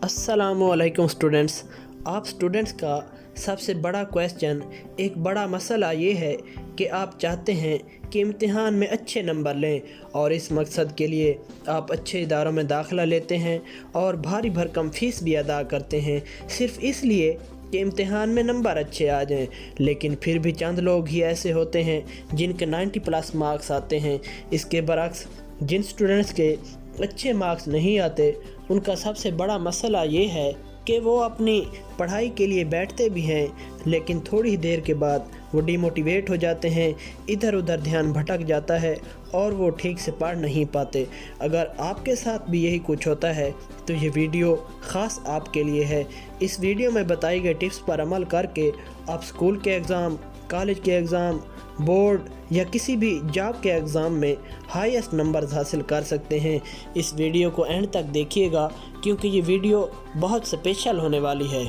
अस्सलामु अलैकुम स्टूडेंट्स। आप स्टूडेंट्स का सबसे बड़ा क्वेश्चन, एक बड़ा मसला ये है कि आप चाहते हैं कि इम्तिहान में अच्छे नंबर लें और इस मकसद के लिए आप अच्छे इदारों में दाखिला लेते हैं और भारी भरकम फ़ीस भी अदा करते हैं सिर्फ़ इसलिए कि इम्तिहान में नंबर अच्छे आ जाएं। लेकिन फिर भी चंद लोग ही ऐसे होते हैं जिनके 90+ मार्क्स आते हैं। इसके बरक्स जिन स्टूडेंट्स के अच्छे मार्क्स नहीं आते उनका सबसे बड़ा मसला ये है कि वो अपनी पढ़ाई के लिए बैठते भी हैं लेकिन थोड़ी देर के बाद वो डिमोटिवेट हो जाते हैं, इधर उधर ध्यान भटक जाता है और वो ठीक से पढ़ नहीं पाते। अगर आपके साथ भी यही कुछ होता है तो ये वीडियो ख़ास आपके लिए है। इस वीडियो में बताई गई टिप्स पर अमल करके आप स्कूल के एग्ज़ाम, कॉलेज के एग्ज़ाम, बोर्ड या किसी भी जॉब के एग्ज़ाम में हाईएस्ट नंबर्स हासिल कर सकते हैं। इस वीडियो को एंड तक देखिएगा क्योंकि ये वीडियो बहुत स्पेशल होने वाली है।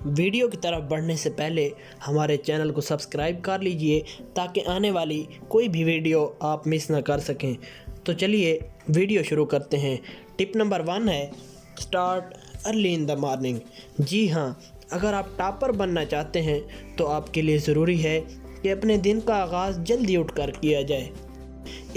वीडियो की तरफ बढ़ने से पहले हमारे चैनल को सब्सक्राइब कर लीजिए ताकि आने वाली कोई भी वीडियो आप मिस ना कर सकें। तो चलिए वीडियो शुरू करते हैं। टिप नंबर 1 है start early in the morning. जी हाँ, अगर आप टॉपर बनना चाहते हैं तो आपके लिए ज़रूरी है कि अपने दिन का आगाज़ जल्दी उठकर किया जाए।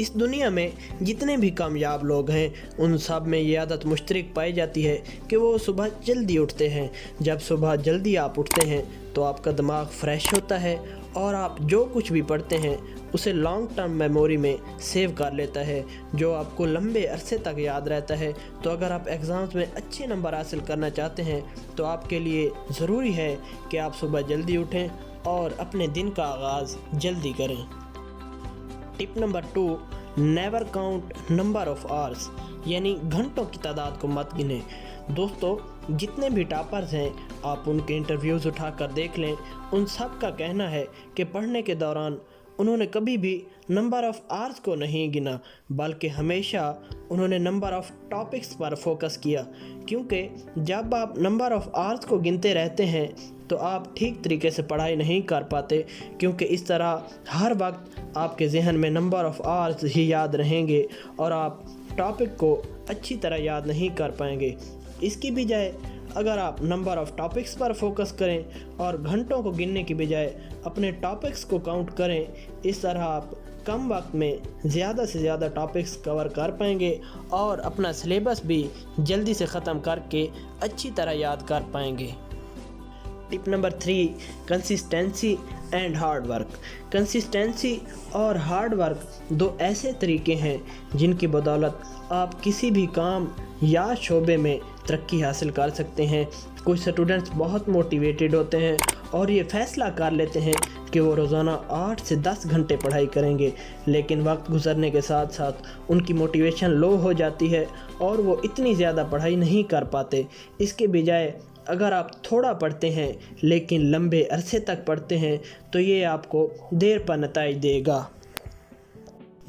इस दुनिया में जितने भी कामयाब लोग हैं उन सब में ये आदत मुश्तरक पाई जाती है कि वो सुबह जल्दी उठते हैं। जब सुबह जल्दी आप उठते हैं तो आपका दिमाग फ्रेश होता है और आप जो कुछ भी पढ़ते हैं उसे लॉन्ग टर्म मेमोरी में सेव कर लेता है, जो आपको लंबे अरसे तक याद रहता है। तो अगर आप एग्ज़ाम्स में अच्छे नंबर हासिल करना चाहते हैं तो आपके लिए ज़रूरी है कि आप सुबह जल्दी उठें और अपने दिन का आगाज़ जल्दी करें। Tip number 2, never count number of hours, यानी घंटों की तादाद को मत गिनें। दोस्तों, जितने भी टॉपर्स हैं आप उनके इंटरव्यूज़ उठाकर देख लें, उन सब का कहना है कि पढ़ने के दौरान उन्होंने कभी भी नंबर ऑफ़ आवर्स को नहीं गिना बल्कि हमेशा उन्होंने नंबर ऑफ़ टॉपिक्स पर फोकस किया। क्योंकि जब आप नंबर ऑफ़ आवर्स को गिनते रहते हैं तो आप ठीक तरीके से पढ़ाई नहीं कर पाते, क्योंकि इस तरह हर वक्त आपके जहन में नंबर ऑफ़ आवर्स ही याद रहेंगे और आप टॉपिक को अच्छी तरह याद नहीं कर पाएंगे। इसकी बजाय अगर आप नंबर ऑफ़ टॉपिक्स पर फोकस करें और घंटों को गिनने की बजाय अपने टॉपिक्स को काउंट करें, इस तरह आप कम वक्त में ज़्यादा से ज़्यादा टॉपिक्स कवर कर पाएंगे और अपना सिलेबस भी जल्दी से ख़त्म करके अच्छी तरह याद कर पाएंगे। Tip number 3, consistency and hard work. Consistency और हार्ड वर्क दो ऐसे तरीके हैं जिनकी बदौलत आप किसी भी काम या शोबे में तरक्की हासिल कर सकते हैं। कुछ स्टूडेंट्स बहुत मोटिवेटेड होते हैं और ये फ़ैसला कर लेते हैं कि वो रोज़ाना 8 से 10 घंटे पढ़ाई करेंगे, लेकिन वक्त गुजरने के साथ साथ उनकी मोटिवेशन लो हो जाती है और वो इतनी ज़्यादा पढ़ाई नहीं कर पाते। इसके बजाय अगर आप थोड़ा पढ़ते हैं लेकिन लंबे अरसे तक पढ़ते हैं तो ये आपको देर पर नतीजे देगा।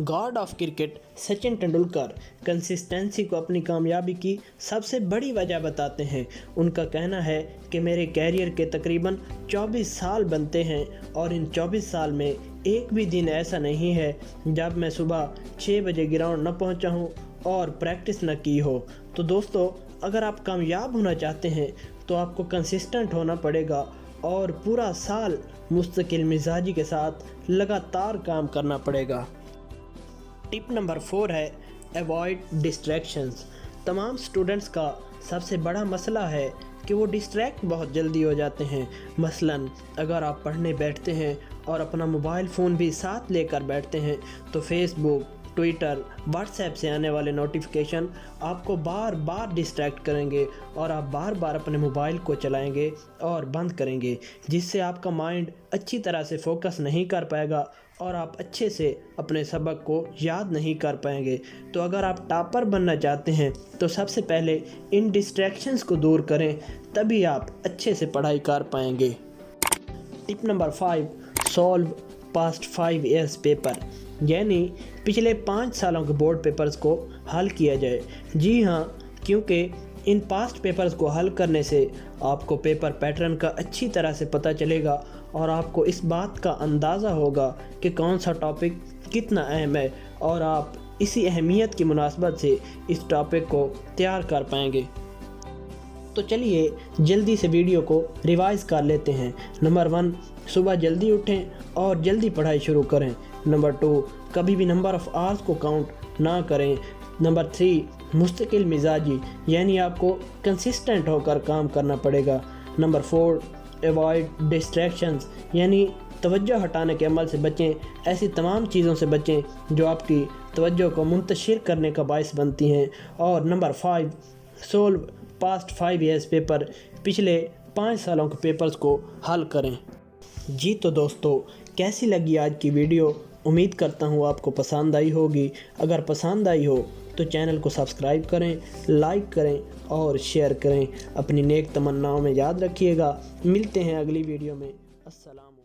God of cricket Sachin Tendulkar consistency को अपनी कामयाबी की सबसे बड़ी वजह बताते हैं। उनका कहना है कि मेरे कैरियर के तकरीबन 24 साल बनते हैं और इन 24 साल में एक भी दिन ऐसा नहीं है जब मैं सुबह 6 बजे ग्राउंड न पहुंचा हूं और प्रैक्टिस न की हो। तो दोस्तों, अगर आप कामयाब होना चाहते हैं तो आपको कंसिस्टेंट होना पड़ेगा और पूरा साल मुस्तकिल मिजाजी के साथ लगातार काम करना पड़ेगा। टिप नंबर 4 है अवॉइड डिस्ट्रैक्शंस। तमाम स्टूडेंट्स का सबसे बड़ा मसला है कि वो डिस्ट्रैक्ट बहुत जल्दी हो जाते हैं। मसलन अगर आप पढ़ने बैठते हैं और अपना मोबाइल फ़ोन भी साथ लेकर बैठते हैं तो फेसबुक, ट्विटर, व्हाट्सएप से आने वाले नोटिफिकेशन आपको बार बार डिस्ट्रैक्ट करेंगे और आप बार बार अपने मोबाइल को चलाएंगे और बंद करेंगे, जिससे आपका माइंड अच्छी तरह से फोकस नहीं कर पाएगा और आप अच्छे से अपने सबक को याद नहीं कर पाएंगे। तो अगर आप टॉपर बनना चाहते हैं तो सबसे पहले इन डिस्ट्रैक्शंस को दूर करें, तभी आप अच्छे से पढ़ाई कर पाएंगे। Tip number 5, solve past 5 years paper, यानी पिछले 5 सालों के बोर्ड पेपर्स को हल किया जाए। जी हाँ, क्योंकि इन पास्ट पेपर्स को हल करने से आपको पेपर पैटर्न का अच्छी तरह से पता चलेगा और आपको इस बात का अंदाज़ा होगा कि कौन सा टॉपिक कितना अहम है और आप इसी अहमियत की मुनासबत से इस टॉपिक को तैयार कर पाएंगे। तो चलिए जल्दी से वीडियो को रिवाइज कर लेते हैं। नंबर 1, सुबह जल्दी उठें और जल्दी पढ़ाई शुरू करें। नंबर 2, कभी भी नंबर ऑफ़ आवर्स को काउंट ना करें। नंबर 3, मुस्तकिल मिजाजी, यानी आपको कंसिस्टेंट होकर काम करना पड़ेगा। नंबर 4, अवॉइड डिस्ट्रैक्शंस, यानी तवज्जो हटाने के अमल से बचें। ऐसी तमाम चीज़ों से बचें जो आपकी तवज्जो को मुंतशिर करने का बायस बनती हैं। और number 5, solve past 5 years paper, पिछले 5 सालों के पेपर्स को हल करें। जी तो दोस्तों, कैसी लगी आज की वीडियो? उम्मीद करता हूँ आपको पसंद आई होगी। अगर पसंद आई हो तो चैनल को सब्सक्राइब करें, लाइक करें और शेयर करें। अपनी नेक तमन्नाओं में याद रखिएगा। मिलते हैं अगली वीडियो में। अस्सलाम।